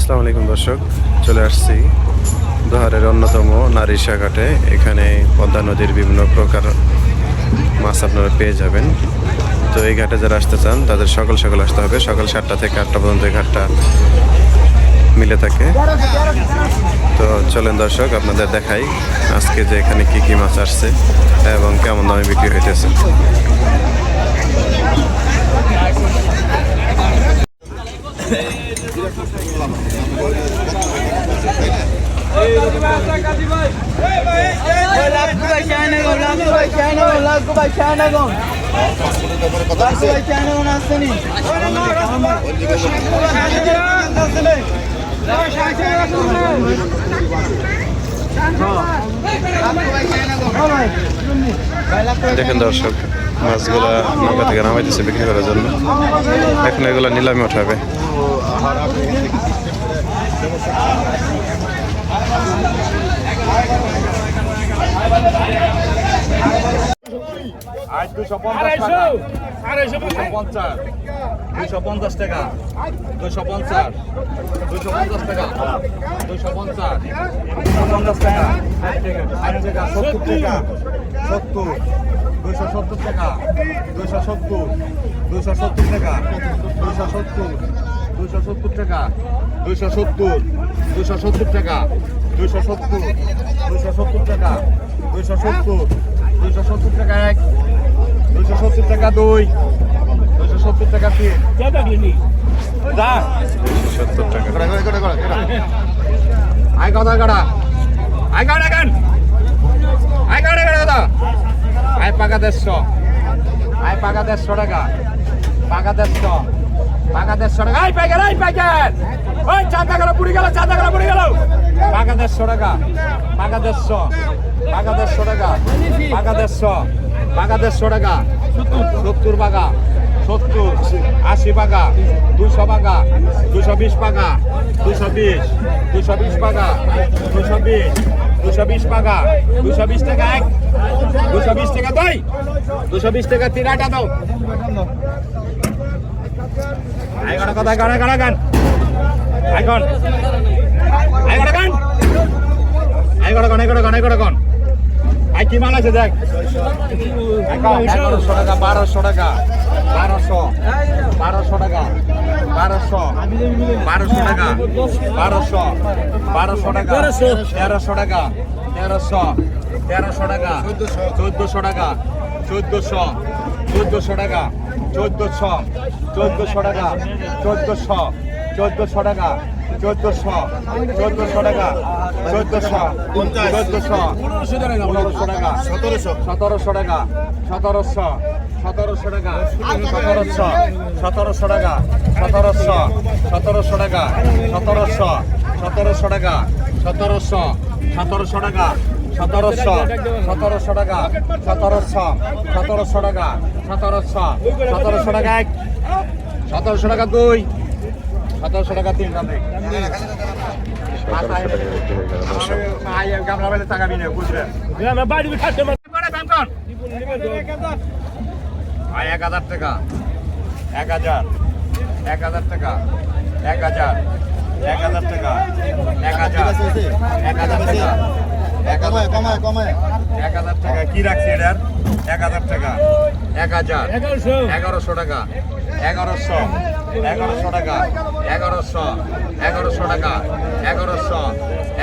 আসসালামু আলাইকুম দর্শক, চলে আসছি দোহারের অন্যতম নারিশা ঘাটে। এখানে পদ্মা নদীর বিভিন্ন প্রকার মাছ আপনারা পেয়ে যাবেন। তো এই ঘাটে যারা আসতে চান তাদের সকাল সকাল আসতে হবে। সকাল 7টা থেকে 8টা পর্যন্ত এই ঘাটটা মিলে থাকে। তো চলেন দর্শক, আপনাদের দেখাই আজকে যে এখানে কি কি মাছ আসছে এবং কেমন দামে বিক্রি হইতেছে। দেখেন দর্শক, মাছগুলা নৌকা থেকে নামাইতেছে বিক্রি করার জন্য। এখন এগুলা নিলামে উঠাবে। আজ 250 টাকা, 250, 250 টাকা, 250, 250 টাকা, 250, 250 টাকা, 60 টাকা, 70 টাকা, 70, 270 টাকা, 270, 270 টাকা, 270, 270 টাকা, 270, 270 টাকা, 270, 270 টাকা, 270, 270 টাকা এক, 270 টাকা দুই, 270 টাকা তিন, 70 টাকা। আই কথা কাটা, আই কাটা গান, আই কাটা কাটা কথা, আই পাকা 150, আই পাকা 150 টাকা, পাকা 150, পাকা 150 টাকা, আই পাইকার, আই পাইকার, ওই চাঁদা গেল পুড়ি গেল, চাঁদা গেল পুড়ি গেল, পাকা 150 টাকা, পাকা 150, পাকা 150 টাকা, পাকা 150, পাকা 150 টাকা, 70 পাকা, 70, 80 পাকা, 200 পাকা, 220 পাকা, 220, 220 পাকা, 220, 220 পাকা, 220 টাকা এক, 220 টাকা দুই, 220 টাকা তিন, আটা দাও। আইগড়া কথা গান গান গান, আইগন, আইগড়া গান, আইগড়া গান, আইগড়া গান, আইগড়া গান। আই কি মাল আছে দেখ, 1100 টাকা, 1200 টাকা, 1200, 1200 টাকা, 1200, 1200 টাকা, 1200, 1200 টাকা, 1300 টাকা, 1300, 1300 টাকা, 1400 টাকা, 1400, 1400 টাকা, 1400, 1400 টাকা, 1400, 1400 টাকা, 1400, 1400 টাকা, 1400, 1400, 1500 টাকা, 1700 টাকা, 1700, 1700 টাকা, 1700, 1700 টাকা, 1700, 1700 টাকা, 1700, 1700 টাকা, 1700, 1700 টাকা, 1700, 1700 টাকা, 1700, 1700 টাকা, 1700, 1700 টাকা এক, 1700 টাকা দুই, 1700 টাকা তিন, 1700 টাকা বিক্রি হয়ে গেল দর্শক। গামলা বেলে টাকা বিনে বুঝলেন, 1000 টাকা, 1000, 1000 টাকা, 1000, 1000 টাকা, 1000, 1000 টাকা, 1000 টাকা কি রাখছি এটার, 1000 টাকা, 1000, 1100 টাকা, 1100, 1100 টাকা, 1100, 1100 টাকা, 1100,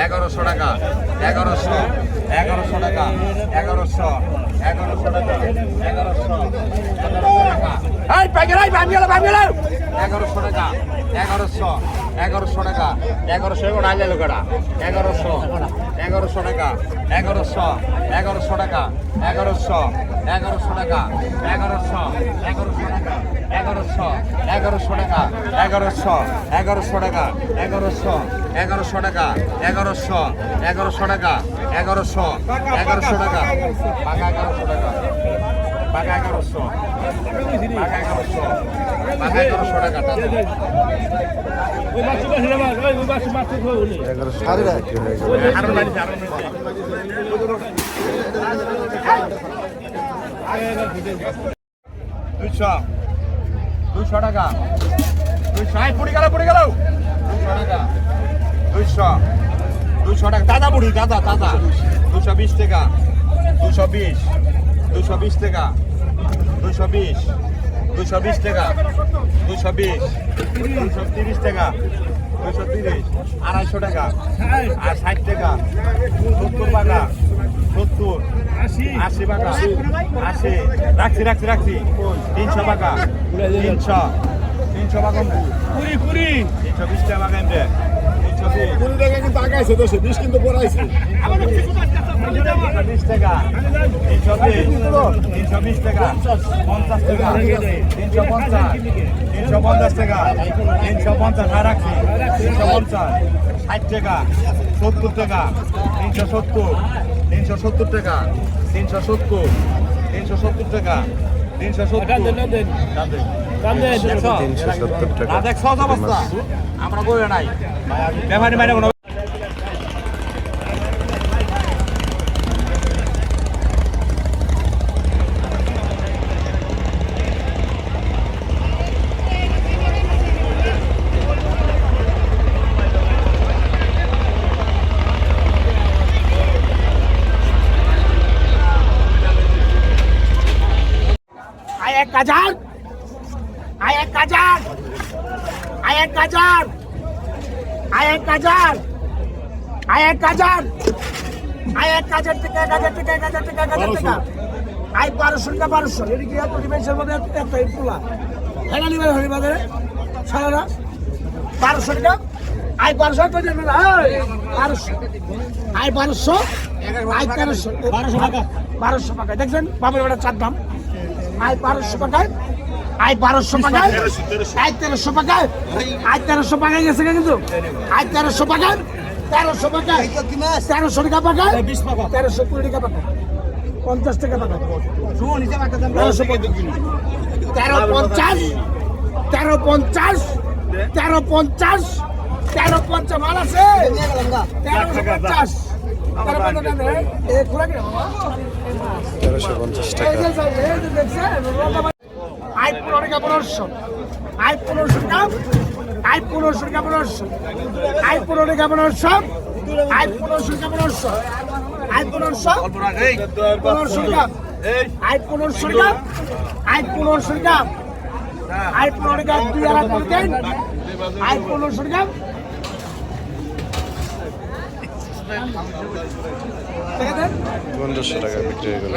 1100 টাকা, 1100, 1100 টাকা, 1100, 1100 টাকা, 1100, 1100 টাকা, এই পাইকার, এই বাম গেল, 1100 টাকা, 1100, 1100 টাকা, 1100 এগো ডাইলে লোকটা, 1100, 1100 টাকা, 1100, 1100 টাকা, 1100, 1100 টাকা, 1100, 1100 টাকা, 1100, 1100 টাকা, 1100, 1100 টাকা, 1100, 1100 টাকা, 1100, 1100 টাকা, 1100, 1100 টাকা, পাকা 1100 টাকা, পাকা 1100, পাকা 1100, পাকা 1100 টাকা, 200 টাকা, 200 পড়ে গেল, 200 টাকা, 100 200 টাকা দাদা বুড়ি দাদা 220 টাকা 220 টাকা 220 টাকা 230 টাকা 230 250 টাকা আর 60 টাকা 70 টাকা 70 80 টাকা 80 রাখছি 300 টাকা 300 টাকা 320 টাকা এমনি 320 টাকা কিন্তু আগাইছে দোষে 20 কিন্তু পড়াইছে 320 টাকা 320 টাকা 50 টাকা 350 টাকা 350 আর রাখছি 350 60 টাকা 70 টাকা 370 টাকা 370 টাকা 370 370 টাকা দেখ সহজ অবস্থা আমরা বলে নাই ব্যাপারী মানে কোনো এক হাজার থেকে 1200 এদিকে পরিবেশের মধ্যে একটা পোলা হেলা নিবে হরিবাজারে সারা 1200 টাকা 1200 টাকা 1200 1300 টাকা দেখছেন বাবার বেটা চার দাম 1200 টাকায় 1200 টাকায় 1300 টাকায় 1300 টাকায় গেছে কিন্তু 1300 টাকায় 1300 টাকায় 1300 টাকা পাকায় 1320 টাকা পাকায় 50 টাকা পাকায় 1350 মাল আছে 1350 1350 টাকা আই 15 টাকা 1500 আই 1500 টাকা আই 1500 টাকা 1500 আই 15 টাকা 1500 আই 1500 টাকা 1500 আই 1500 1500 টাকা আই 1500 টাকা আই 1500 টাকা আই 15 টাকা 2000 করে দেন আই 1500 টাকা টাকা দেন 1500 টাকা বিক্রি হয়ে গেল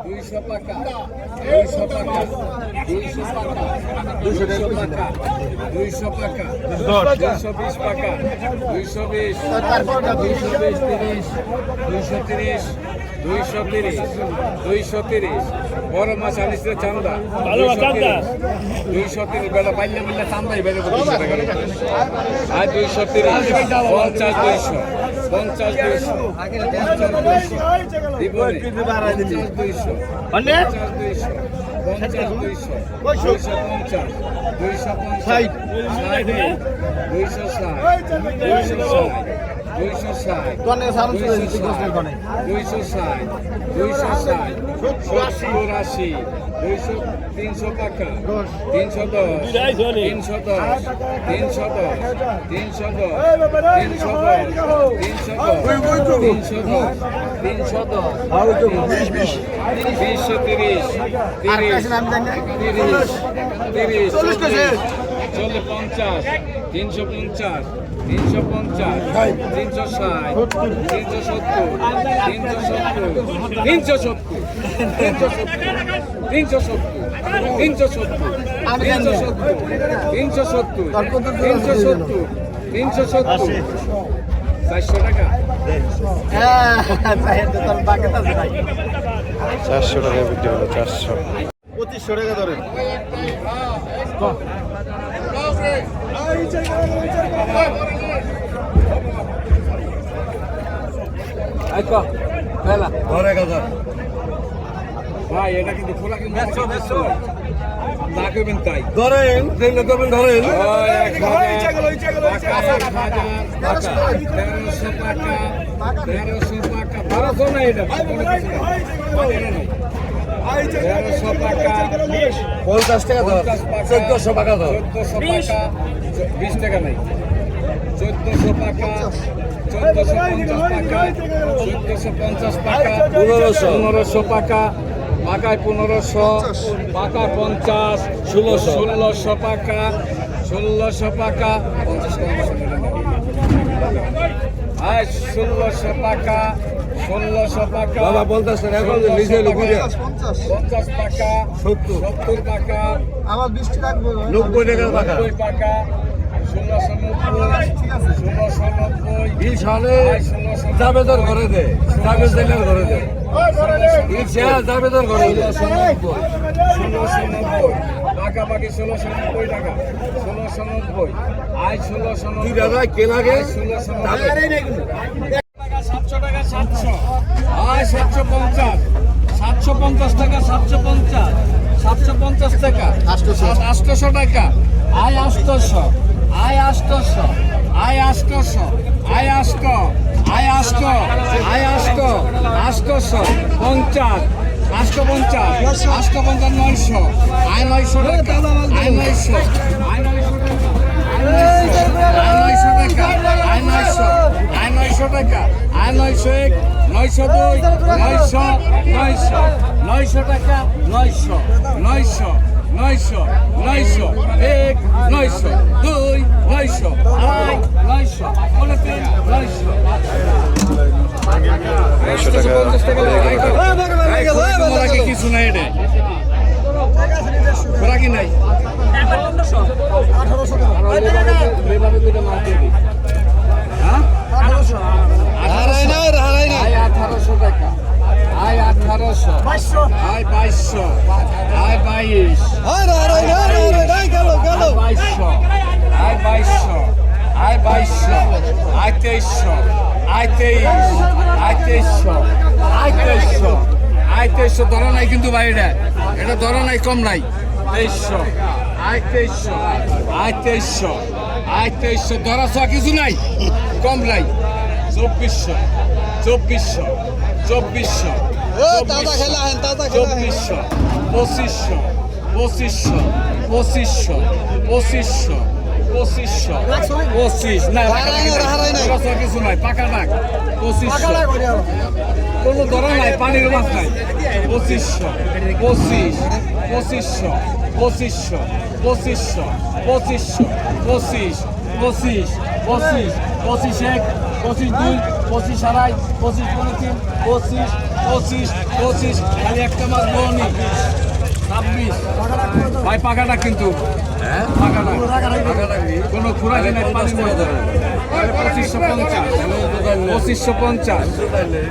200 টাকা 200 টাকা 200 টাকা 200 টাকা 200 টাকা 220 টাকা 220 230 230 বড় মাছ আনিছে চান্দা 230 বেলা পাইলে মিলে চান্দাই বেড়ে 200 টাকা আর 230 50 200 দিবনে 200 অনেক 300 টাকা 310 400 টাকা বিক্রি হলো 400 2500 টাকা ধরে ভাই এটা কিন্তু খোলা কিন্তু না করবেন তাই ধরেন ধরেন 1300 টাকা 1200 না এটা 1300 টাকা 50 টাকা ধর 1400 টাকা ধর 1400 টাকা 20 টাকা নাই 1400 টাকা 1450 টাকা 1450 টাকা 1500 টাকা পাকায় 1500 পাকা 50 1600 টাকা 1600 টাকা 1600 টাকা 1600 টাকা বাবা 50 টাকা এখন নিজে লুকিয়ে 50 টাকা 70 টাকা আমার 20 টাকা রাখবো 90 টাকা টাকা 90 টাকা 1690 বিল সালে যাবে তোর ঘরে দে যাবে জেলার ঘরে দে বিল শেয়ার যাবে তোর ঘরে দে 1690 পাকাপাকি 1690 টাকা 1690 আয় 1690 কি দাদা কে লাগে 1690 700 টাকা 700 আয় 750 750 টাকা 750 750 টাকা 800 টাকা আয় 800 আয় 800 আয় 800 আয় 800 আয় 800 আয় 800 800 50 850 850 900 আয় 900 টাকা আয় 900 আয় 900 টাকা আয় 900 আয় 900 টাকা আয় 900 এক 900 দুই 900 900 টাকা 900 900 900 900 এক 900 দুই 900 আয় 900 বলে 900 900 টাকা কিছু নাই রে খোরাকি নাই 1800 টাকা আয় 1800 আয় 2200 আয় 22 আয় 2200 আয় 2200 আয় 2200 আয় 2300 আয় 23 আয় 2300 আয় 2300 আয় 2300 ধরা নাই কিন্তু ভাই এটা ধরা নাই কম নাই 2300 আয় 2300 আয় 2300 আয় 2300 ধরা ছ কিছু নাই কম নাই 2400 2400 2400 2400 2500 2500 2500 2500 25 না কিছু নাই পাকা ডাক 2500 কোনো ধরা নাই পানির মাছ নাই 2500 25 2500 2500 2500 2500 25 25 25 25 এক 25 দুই 25 আড়াই 25 পনেরো 25 25 25 খালি একটা মাছ বনি 26 ভাই পাকাটা কিন্তু হ্যাঁ পাকাটা কোনো খোরাকি নাই পানি মরে ধরে 2550 2550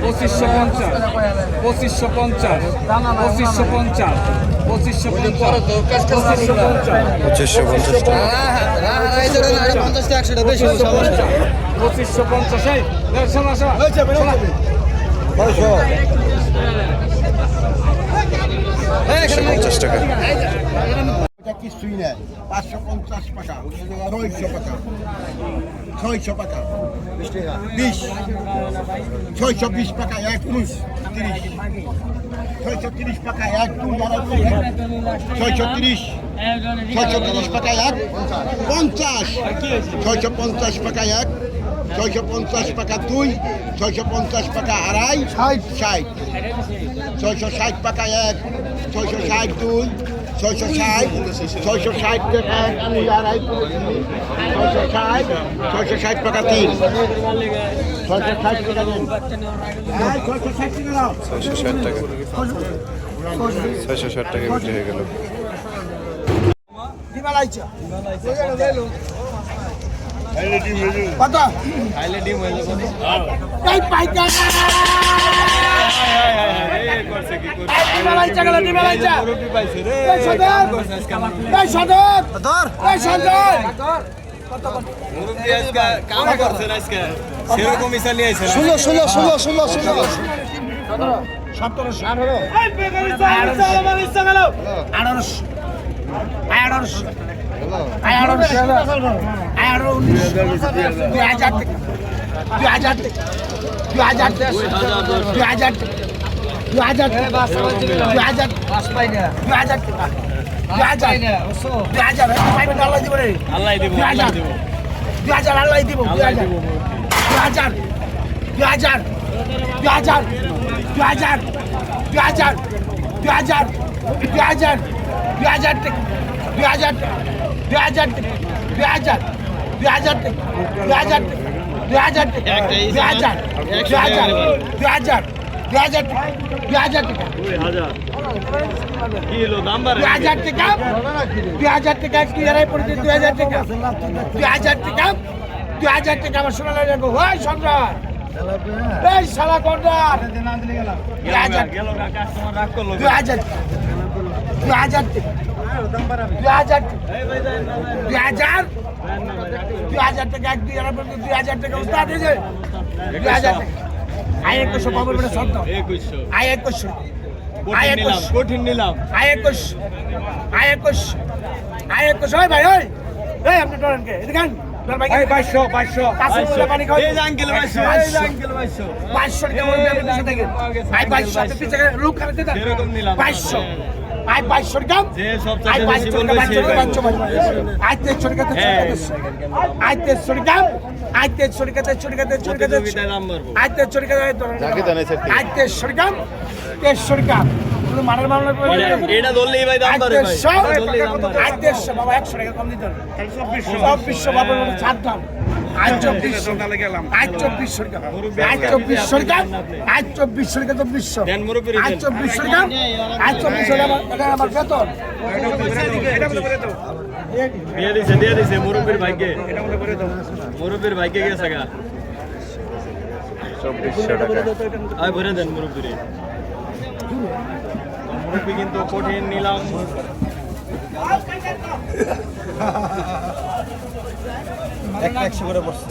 2550 2550 2550 2550 টাকা 2550 এই শোনা শোনা 150 টাকা এটা কিছুই নাই 550 টাকা 600 টাকা 600 টাকা 20 620 টাকা 1 30 630 টাকা 1 2 630 630 টাকা 1 50 650 টাকা 1 650 টাকা 2 650 টাকা আড়াই 60 660 টাকা 1 660 2 660 660 টাকা 2 আড়াই 660 টাকা 3 660 টাকা 660 টাকা 660 টাকা বিক্রি হয়ে গেল কত এই পাইকা ডিমেলাইচা গেল ডিমেলাইচা এই সদর এই সদর এই সদর মুরব্বি আজকে কাম করছেন আজকে সেরকম ইসা নিয়ে আইছেন 2000 2000 2000 2000 টাকা 2000 পাইবেন আল্লাহ দিব রে আল্লাহ দিব 2000 আল্লাহ দিব 2000 2000 2000 2000 2000 2000 2000 2000 2000 2000 2000 আমার শোনা লাগে ওই সম্রাট এই শালা কর্নার 2000 টাকা এক 2000 টাকা উস্তাদ এই যে 2000 টাকা আয় 2100 বাবুর বড় শব্দ আয় 2100 কঠিন নিলাম আয় 21 আয় 21 আয় 21 ওই ভাই ওই এই আপনি ডরেন কে এদিকে আন ডর ভাই 2200 পানি খাও এই যে আঙ্কেল 2200 এই যে আঙ্কেল 2200 500 টাকা বলতে আপনি পিছে থেকে আয় 2200 আপনি পিছে থেকে লোক খারাপ দেন এরকম নিলাম 2200 আয় 2200 টাকা যে সবচেয়ে বেশি বলবে সে আয় 300 টাকা আয় 300 টাকা আয় 300 টাকা 300 টাকা 300 টাকা দাম মারবো আয় 300 টাকা আয় 300 টাকা 300 টাকা তুমি মানের মামলা করে এটা ধরলেই ভাই দাম বাড়ে ভাই আয় 300 বাবা 100 টাকা কম দিতে হবে 2400 বাবার মতো ছাড় দাম আয় 2400 আয় 2400 টাকা আয় 2400 টাকা আয় 2400 টাকা 2400 দেন মুরব্বি আয় 2400 টাকা আয় 2400 টাকা এটা আমার বেতন দিয়ে দিছে মুরব্বির ভাগ্যে মুরব্বির ভাগ্যে গেছে গা 2400 টাকা আয় ভরে দেন মুরব্বির মুরব্বি কিন্তু কঠিন নিলাম একটা 100 করে পড়ছে